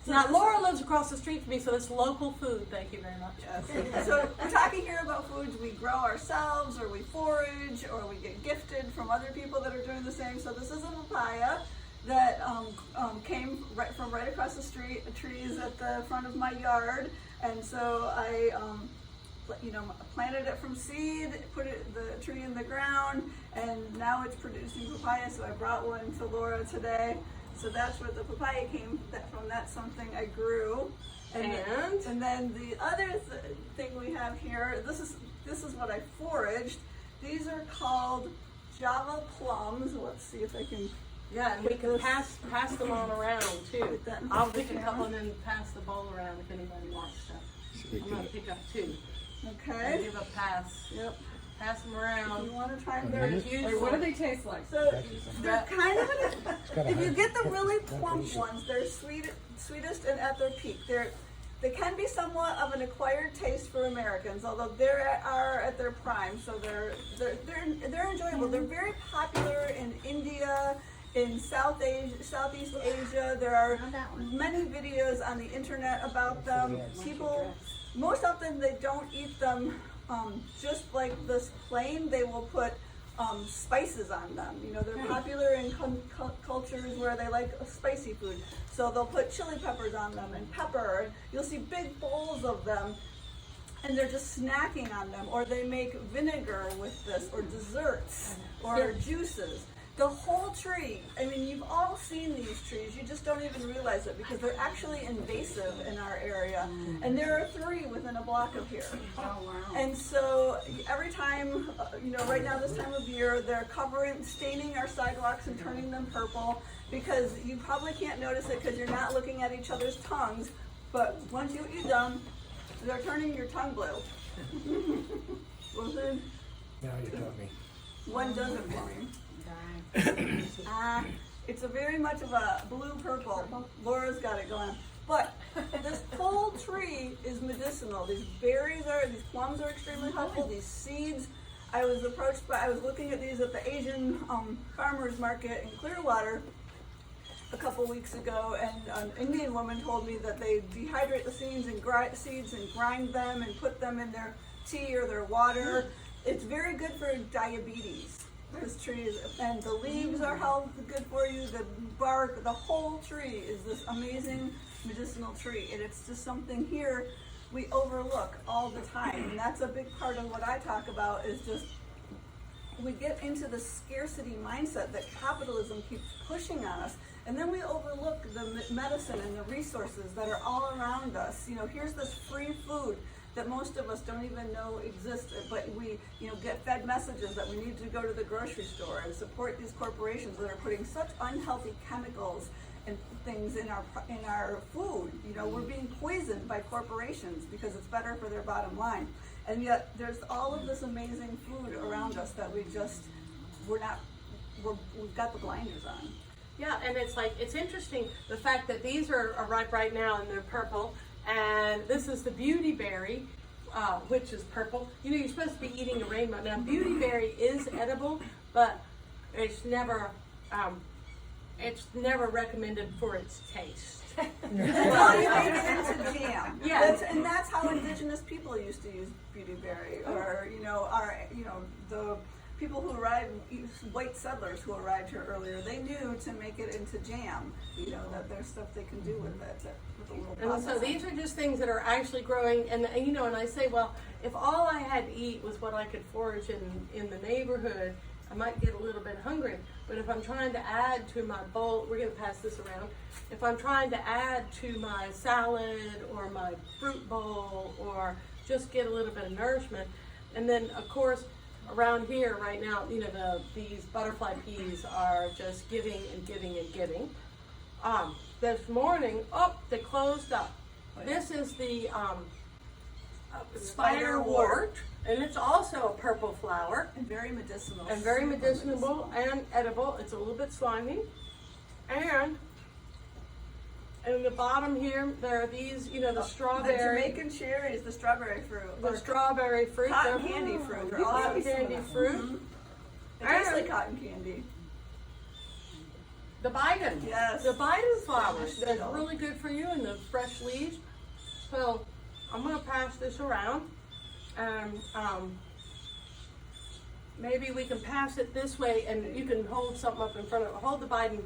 Now, Laura lives across the street from me, so it's local food. Thank you very much. Yes. So we're talking here about foods we grow ourselves, or we forage, or we get gifted from other people that are doing the same. So this is a papaya that came from right across the street, trees at the front of my yard, and so I planted it from seed, put the tree in the ground, and now it's producing papaya. So I brought one to Laura today. So that's where the papaya came from. That's something I grew. And then the other thing we have here, this is what I foraged. These are called Java plums. Let's see if I can. Yeah, and we can pass them on around too. I'll We can help them and pass the bowl around if anybody wants to. I'm gonna pick up two. Okay. And give a pass. Yep. Pass them around. You want to try them? They're They're huge. Wait, what do they taste like? So they're kind of, if you get the really plump ones, they're sweetest and at their peak. They can be somewhat of an acquired taste for Americans, although they are at their prime. So they're enjoyable. They're very popular in India, in Southeast Asia. There are many videos on the internet about them. People, most often they don't eat them just like this plain. They will put spices on them. They're popular in cultures where they like spicy food. So they'll put chili peppers on them and pepper. You'll see big bowls of them, and they're just snacking on them. Or they make vinegar with this, or desserts, or juices. The whole tree, you've all seen these trees, you just don't even realize it because they're actually invasive in our area. And there are 3 within a block of here. Oh, wow. And so every time, right now this time of year, they're staining our sidewalks and turning them purple, because you probably can't notice it because you're not looking at each other's tongues, but once you eat them, they're turning your tongue blue. Wilson, Now you got me. one does it for me. It's a very much of a blue-purple. Laura's got it going. But this whole tree is medicinal. These plums are extremely helpful. These seeds, I was looking at these at the Asian farmers market in Clearwater, a couple weeks ago, and an Indian woman told me that they dehydrate the seeds and grind them and put them in their tea or their water. It's very good for diabetes. This tree is, and the leaves are good for you. The bark, the whole tree is this amazing medicinal tree, and it's just something here we overlook all the time. And that's a big part of what I talk about, is just we get into the scarcity mindset that capitalism keeps pushing on us, and then we overlook the medicine and the resources that are all around us. You know, here's this free food that most of us don't even know exists, but we, get fed messages that we need to go to the grocery store and support these corporations that are putting such unhealthy chemicals and things in our food. We're being poisoned by corporations because it's better for their bottom line. And yet there's all of this amazing food around us that we've got the blinders on. Yeah, and it's interesting, the fact that these are ripe right now and they're purple, and this is the beauty berry, which is purple. You're supposed to be eating a rainbow. Now, beauty berry is edible, but it's never recommended for its taste. Well, you make it into jam. Yeah. And that's how indigenous people used to use beauty berry, or the people who arrived, white settlers who arrived here earlier, they knew to make it into jam. That there's stuff they can do with it. With a little And so process. these are just things that are actually growing, and I say, well, if all I had to eat was what I could forage in the neighborhood, I might get a little bit hungry. But if I'm trying to add to my bowl, we're going to pass this around. If I'm trying to add to my salad or my fruit bowl, or just get a little bit of nourishment, and then of course around here right now, these butterfly peas are just giving and giving and giving. This morning, they closed up. This is the spiderwort, and it's also a purple flower. And very medicinal. And very medicinal and edible. It's a little bit slimy. And in the bottom here, there are these, the strawberry. The Jamaican cherries, the strawberry fruit. The strawberry fruit. Cotton candy fruit. Cotton candy fruit. Mm-hmm. It tastes like cotton candy. The Biden. Yes. The Biden flowers. That's really good for you, and the fresh leaves. So I'm going to pass this around, and maybe we can pass it this way, and you can hold something up in front of it. Hold the Biden,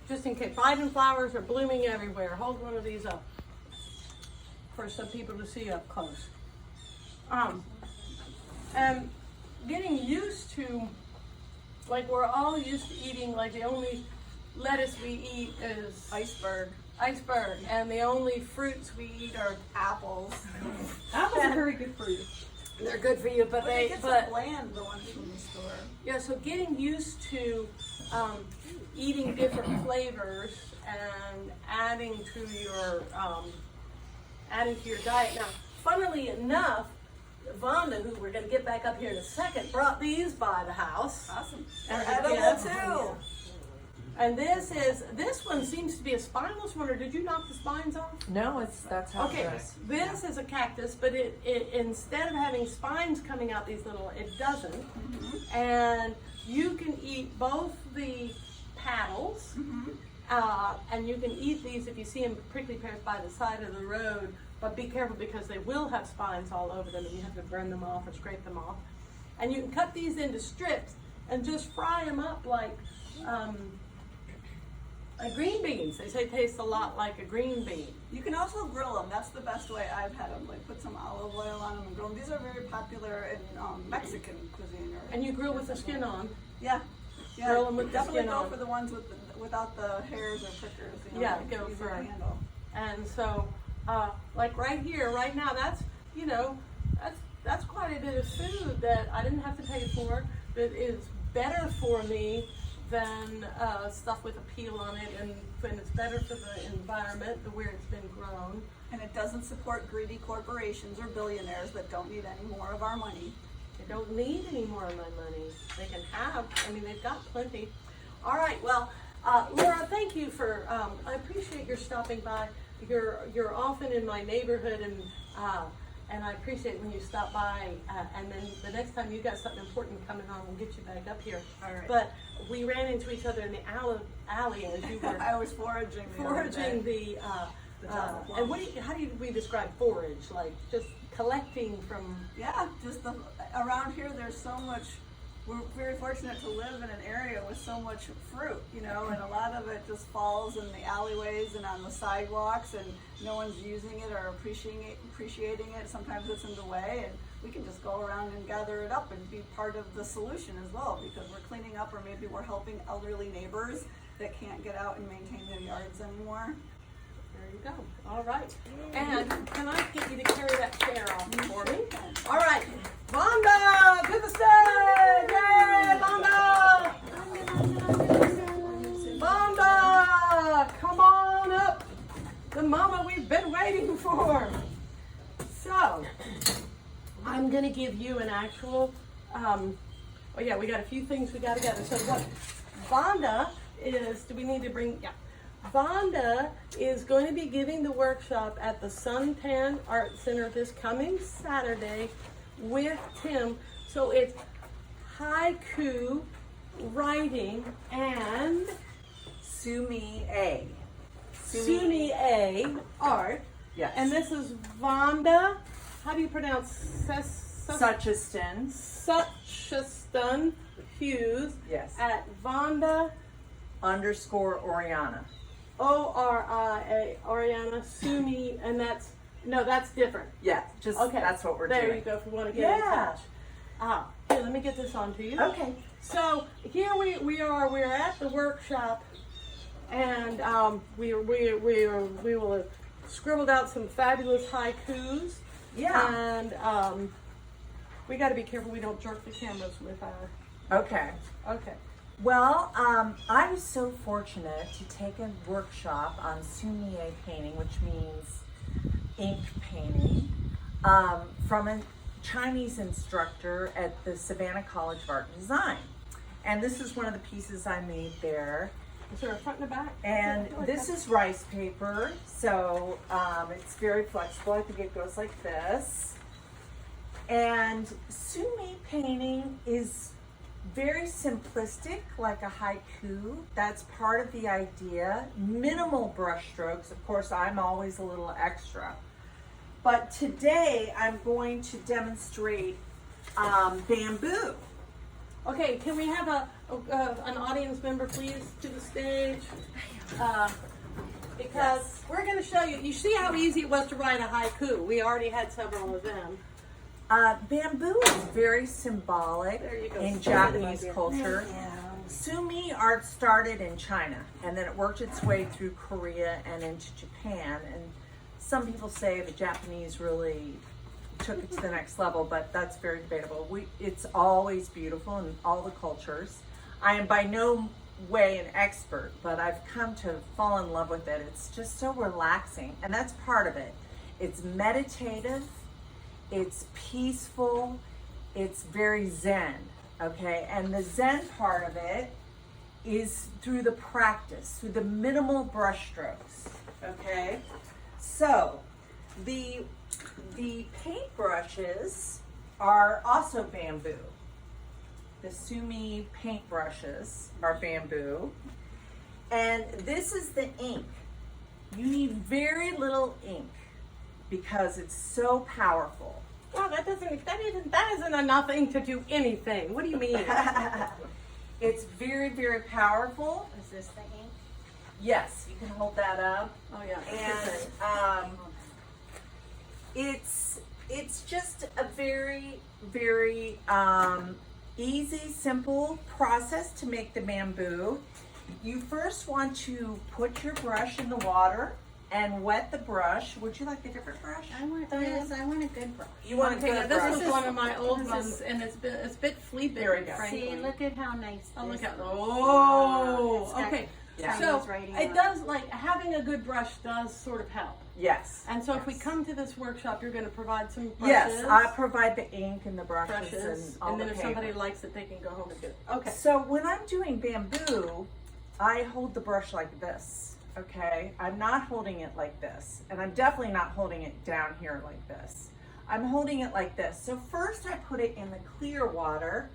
just in case. Biden flowers are blooming everywhere. Hold one of these up for some people to see up close. And getting used to, we're all used to eating, the only lettuce we eat is Iceberg, and the only fruits we eat are apples. Apples are very good for you. they're good for you, but They get so bland, the ones from the store. yeah. So getting used to eating different flavors and adding to your diet. Now, funnily enough, Vanda, who we're going to get back up here in a second, brought these by the house. Awesome. And They're edible too. And this one seems to be a spineless one, or did you knock the spines off? No, that's how Okay, it goes. this is a cactus, but it instead of having spines coming out it doesn't. Mm-hmm. And you can eat both the paddles, and you can eat these if you see them prickly pears by the side of the road, but be careful because they will have spines all over them, and you have to burn them off or scrape them off. And you can cut these into strips and just fry them up like green beans. They say it tastes a lot like a green bean. You can also grill them. That's the best way I've had them. Put some olive oil on them and grill them. These are very popular in Mexican cuisine. And you grill with the skin on. Yeah. Grill them with the Definitely skin go on. for the ones without the hairs or prickers. Yeah, go easier for to it. handle. And so, right here, right now, that's quite a bit of food that I didn't have to pay for, that is better for me than stuff with a peel on it, and it's better for the environment, where it's been grown. And it doesn't support greedy corporations or billionaires that don't need any more of our money. They don't need any more of my money. They can have, they've got plenty. All right, well, Laura, thank you for, I appreciate your stopping by. You're often in my neighborhood, and and I appreciate when you stop by, and then the next time you got something important coming on, we'll get you back up here. All right. But we ran into each other in the alley as you were I was foraging. the other foraging day. the, jungle and plums. how do we describe forage? Like just collecting from, Yeah, just around here there's so much, we're very fortunate to live in an area with so much fruit, you know, and a lot of it just falls in the alleyways and on the sidewalks, and no one's using it or appreciating it. Sometimes it's in the way, and we can just go around and gather it up and be part of the solution as well, because we're cleaning up, or maybe we're helping elderly neighbors that can't get out and maintain their yards anymore. there you go. All right. And can I get you to carry that chair off for me? All right. Vanda, to the stage! Yay, Vanda! Vanda, come on up. The moment we've been waiting for. So, I'm going to give you an actual, oh yeah, we got a few things we got together. So what Vanda is, do we need to bring, yeah. Vanda is going to be giving the workshop at the Suntan Art Center this coming Saturday with Tim. So it's haiku, writing, and Sumi-e. sumi-e art. Yes. And this is Vanda, how do you pronounce Sucheston. Sucheston Hughe Yes. at Vanda _Oriana. ORIA Oriana Sumi, and that's different. Yeah, just Okay, that's what we're there doing. you go. If you want to get in Yeah. touch. Here, let me get this on to you. Okay. So here we are. We're at the workshop, and we will have scribbled out some fabulous haikus. Yeah. And we got to be careful we don't jerk the cameras with our. Okay. Okay. Well, I was so fortunate to take a workshop on sumi-e painting, which means ink painting, from a Chinese instructor at the Savannah College of Art and Design. And this is one of the pieces I made there. Is there a front and a back? And this is rice paper, so it's very flexible. I think it goes like this. And sumi painting is very simplistic, like a haiku. That's part of the idea. Minimal brush strokes. Of course, I'm always a little extra. But today I'm going to demonstrate bamboo. Okay, can we have an audience member please to the stage? Because we're going to show you. You see how easy it was to write a haiku. We already had several of them. Bamboo is very symbolic There you go. in Spin it, my Japanese dear. culture. Sumi art started in China, and then it worked its way through Korea and into Japan. And some people say the Japanese really took it to the next level, but that's very debatable. It's always beautiful in all the cultures. I am by no way an expert, but I've come to fall in love with it. It's just so relaxing, and that's part of it. It's meditative, it's peaceful, it's very zen, okay? And the zen part of it is through the practice, through the minimal brush strokes, okay? So, the paint brushes are also bamboo. The sumi paint brushes are bamboo. And this is the ink. You need very little ink because it's so powerful. Well, that isn't enough ink to do anything. What do you mean? It's very, very powerful. Is this the ink? Yes, you can hold that up. Oh yeah. And it's just a very, very easy, simple process to make the bamboo. You first want to put your brush in the water and wet the brush. Would you like a different brush? I want this. I want a good brush. You want a Okay, now good this brush? is one of my old this ones, is- and it's a bit fleepy. There we go. frankly. See, look at how nice. Oh, look this at is. oh. It's got Okay. Yeah. So Chinese writing it on does, like, having a good brush does sort of help. Yes. And so if we Yes. come to this workshop, you're going to provide some brushes. Yes, I provide the ink and the brushes, brushes, and all and then the if paper. somebody likes it, they can go home and do it. Okay. So when I'm doing bamboo, I hold the brush like this, okay? I'm not holding it like this, and I'm definitely not holding it down here like this. I'm holding it like this. So first I put it in the clear water,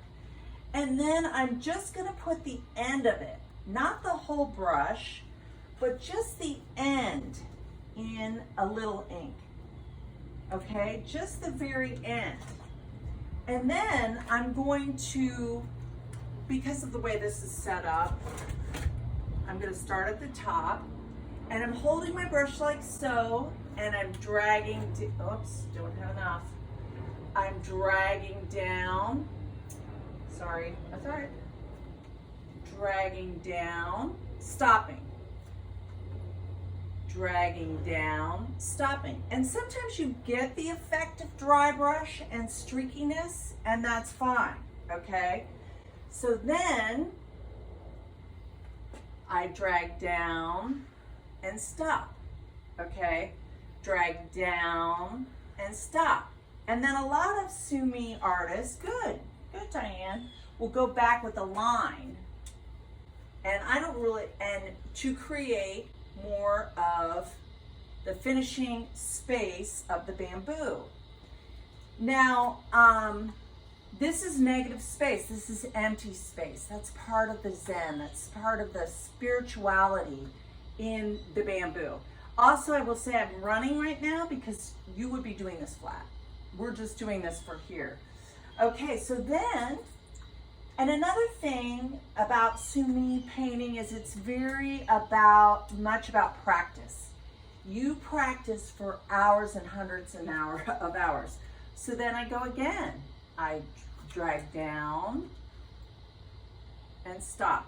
and then I'm just gonna put the end of it, not the whole brush, but just the end in a little ink. Okay, just the very end. And then I'm going to, because of the way this is set up, I'm gonna start at the top, and I'm holding my brush like so, and I'm dragging, oops, don't have enough. I'm dragging down, sorry, that's all right. Dragging down, stopping. Dragging down, stopping. And sometimes you get the effect of dry brush and streakiness, and that's fine, okay? So then, I drag down and stop, okay? Drag down and stop. And then a lot of sumi artists, good Diane, will go back with a line. And I don't really, and to create more of the finishing space of the bamboo. Now, this is negative space. This is empty space. That's part of the Zen. That's part of the spirituality in the bamboo. Also, I will say I'm running right now because you would be doing this flat. We're just doing this for here. Okay, so then, and another thing about sumi painting is it's very much about practice. You practice for hours and hundreds of hours. So then I go again. I drag down and stop.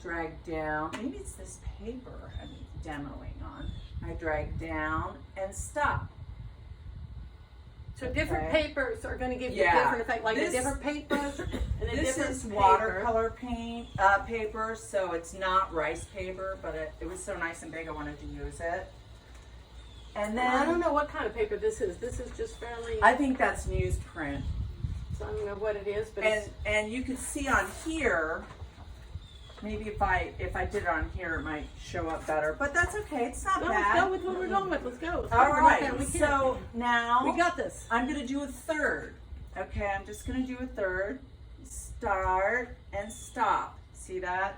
Drag down, maybe it's this paper I'm demoing on. I drag down and stop. So different Okay. papers are going to give you Yeah. different effect, like This- a different paintbrush and a This different is paper. watercolor paint paper, so it's not rice paper, but it was so nice and big I wanted to use it. And then I don't know what kind of paper this is. This is just fairly. I think that's newsprint. So I don't know what it is, but And you can see on here, maybe if I did it on here, it might show up better. But that's okay. It's not no, bad. let's go with what we're going with. Let's go. Let's go. All We're right. not gonna- we can't. So now we got this. I'm gonna do a third. Okay, I'm just gonna do a third. Start and stop. See that?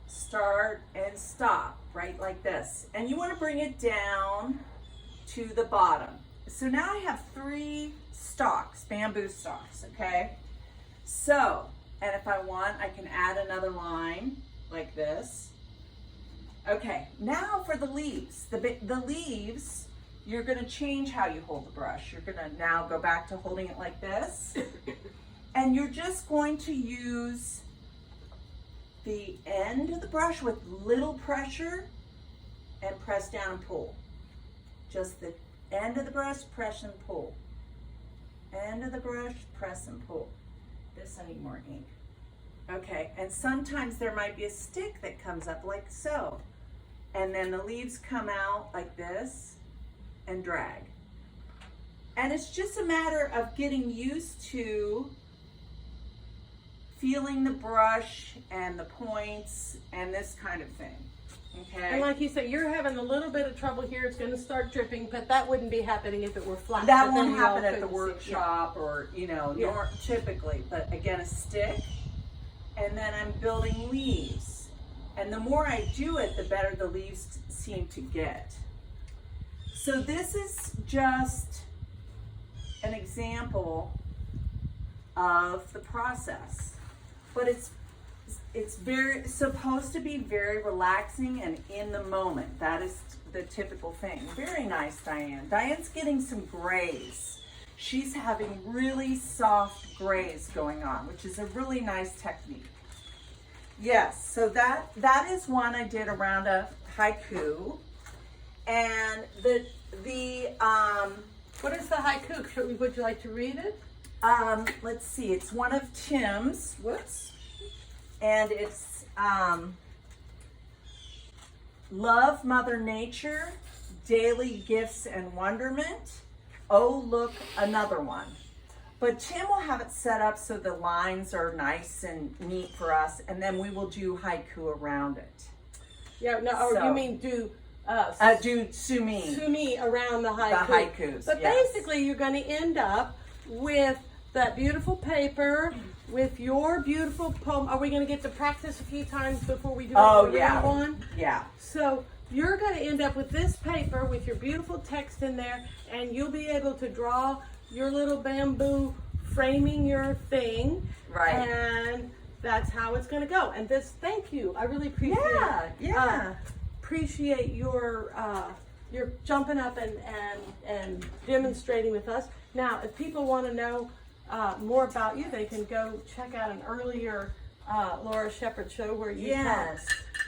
Start and stop, right like this. And you want to bring it down to the bottom. So now I have 3 stalks, bamboo stalks, okay? So, and if I want, I can add another line like this. Okay, now for the leaves. The leaves, you're gonna change how you hold the brush. You're gonna now go back to holding it like this. And you're just going to use the end of the brush with little pressure and press down and pull. Just the end of the brush, press and pull. End of the brush, press and pull. This, I need more ink. Okay, and sometimes there might be a stick that comes up like so. And then the leaves come out like this and drag. And it's just a matter of getting used to feeling the brush and the points and this kind of thing, okay? And like you said, you're having a little bit of trouble here. It's going to start dripping, but that wouldn't be happening if it were flat. That But then won't you all happen at the couldn't see it. workshop or, you know, Yeah. typically, but again, a stick. And then I'm building leaves. And the more I do it, the better the leaves seem to get. So this is just an example of the process. But it's very supposed to be very relaxing and in the moment. That is the typical thing. Very nice, Diane. Diane's getting some grays. She's having really soft grays going on, which is a really nice technique. Yes, so that is one I did around a haiku. And What is the haiku? Would you like to read it? let's see, it's one of Tim's, whoops, and it's, love Mother Nature, daily gifts and wonderment, oh look, another one. But Tim will have it set up so the lines are nice and neat for us, and then we will do haiku around it. Yeah, no, or So- you mean do Do sumi. sumi around the haiku. The haikus, But yes. basically, you're going to end up with that beautiful paper with your beautiful poem. Are we going to get to practice a few times before we do Oh, the real yeah. one? Yeah. So you're going to end up with this paper with your beautiful text in there, and you'll be able to draw your little bamboo framing your thing. Right. And that's how it's going to go. And this, thank you. I really appreciate Yeah. appreciate your jumping up and demonstrating with us. Now, if people want to know more about you, they can go check out an earlier Laura Shepherd show where you Yes.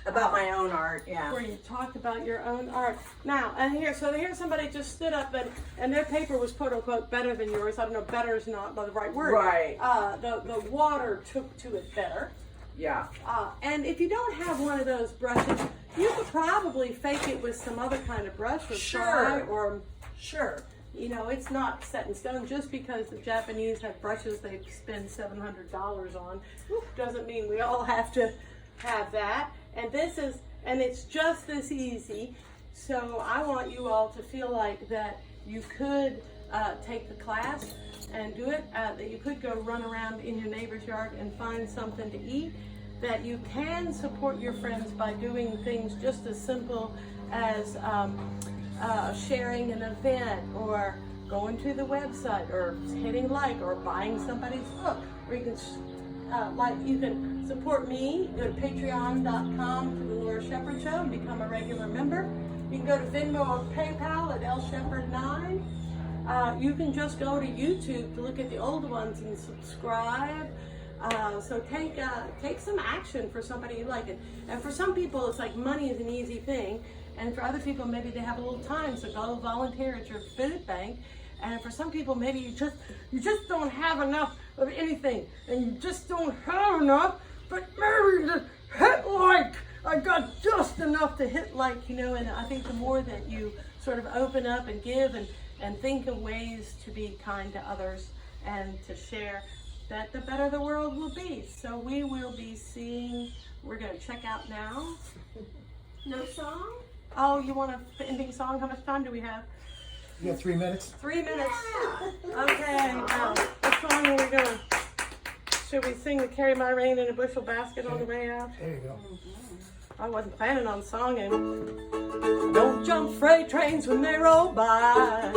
About my own art, yeah. where you talked about your own art. Now, and here's somebody just stood up and their paper was quote unquote better than yours. I don't know, better is not the right word. Right. The water took to it better. Yeah. And if you don't have one of those brushes, you could probably fake it with some other kind of brush or Sure. try, or, Sure. you know, it's not set in stone. Just because the Japanese have brushes they spend $700 on doesn't mean we all have to have that. And it's just this easy. So I want you all to feel like that you could take the class and do it, that you could go run around in your neighbor's yard and find something to eat, that you can support your friends by doing things just as simple as sharing an event or going to the website or hitting like or buying somebody's book, or you can you can support me. Go to patreon.com to the Laura Shepherd Show and become a regular member. You can go to Venmo or PayPal at lshepherd9. You can just go to YouTube to look at the old ones and subscribe. So take some action for somebody you like. And for some people, it's like money is an easy thing. And for other people, maybe they have a little time, so go volunteer at your food bank. And for some people, maybe you just don't have enough of anything, and you just don't have enough. But maybe to hit like, I got just enough to hit like, you know. And I think the more that you sort of open up and give and think of ways to be kind to others and to share, that the better the world will be. So we will be seeing. We're going to check out now. No song? Oh, you want an ending song? How much time do we have? You got 3 minutes? 3 minutes. Okay. What song are we going? Should we sing the Carry My Rain in a Bushel Basket on the way out? There you go. I wasn't planning on songing. Don't jump freight trains when they roll by.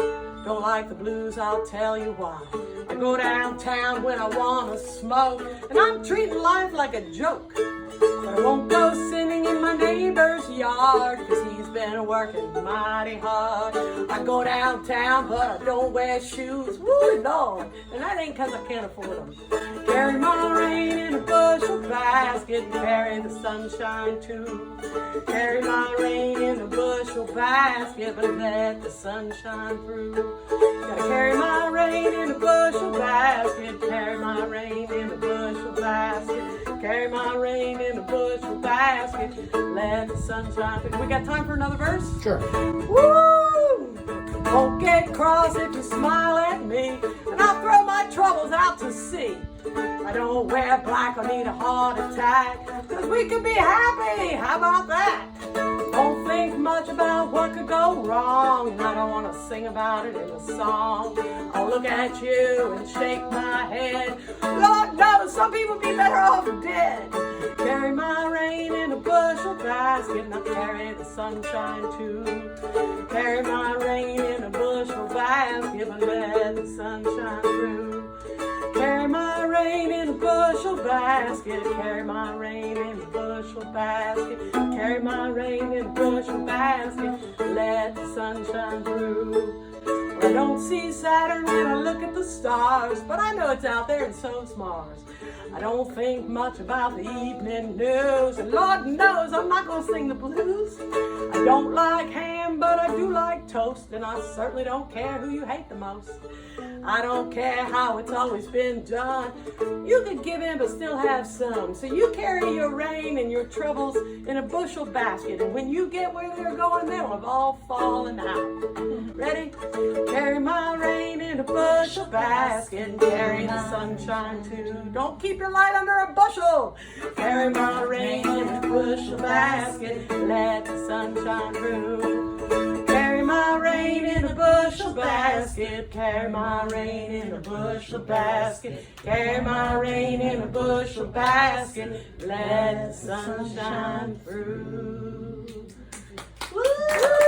Don't like the blues, I'll tell you why. I go downtown when I want to smoke, and I'm treating life like a joke. But I won't go sitting in my neighbor's yard, 'cause he's been working mighty hard. I go downtown, but I don't wear shoes. Woo, Lord, and that ain't 'cause I can't afford them. Carry my rain in a bushel basket, carry the sunshine too. Carry my rain in a bushel basket, but let the sun shine through. Gotta carry my rain in a bushel basket, carry my rain in a bushel basket, carry my rain in a bushel basket, let the sun shine through. We got time for another verse? Sure. Woo! Won't get cross if you smile at me, and I'll throw my troubles out to sea. I don't wear black or need a heart attack, 'cause we could be happy, how about that? Don't think much about what could go wrong, and I don't want to sing about it in a song. I'll look at you and shake my head. Lord knows some people be better off dead. Carry my rain in a bushel basket, and I'll carry the sunshine too. Carry my rain in a bushel basket, but let the sun shine through. Carry my rain in a bushel basket, carry my rain in a bushel basket, carry my rain in a bushel basket, let the sun shine through. I don't see Saturn when I look at the stars, but I know it's out there and so's Mars. I don't think much about the evening news, and Lord knows I'm not gonna sing the blues. I don't like ham, but I do like toast, and I certainly don't care who you hate the most. I don't care how it's always been done. You could give in but still have some. So you carry your rain and your troubles in a bushel basket, and when you get where they're going, they'll have all fallen out. Ready? Carry my rain in in a bushel basket and carry the sunshine too. Don't keep your light under a bushel. Carry my rain in a bushel basket, let the sunshine through. Carry my rain in a bushel basket, carry my rain in a bushel basket, carry my rain in a bushel basket, let the sunshine through. Woo!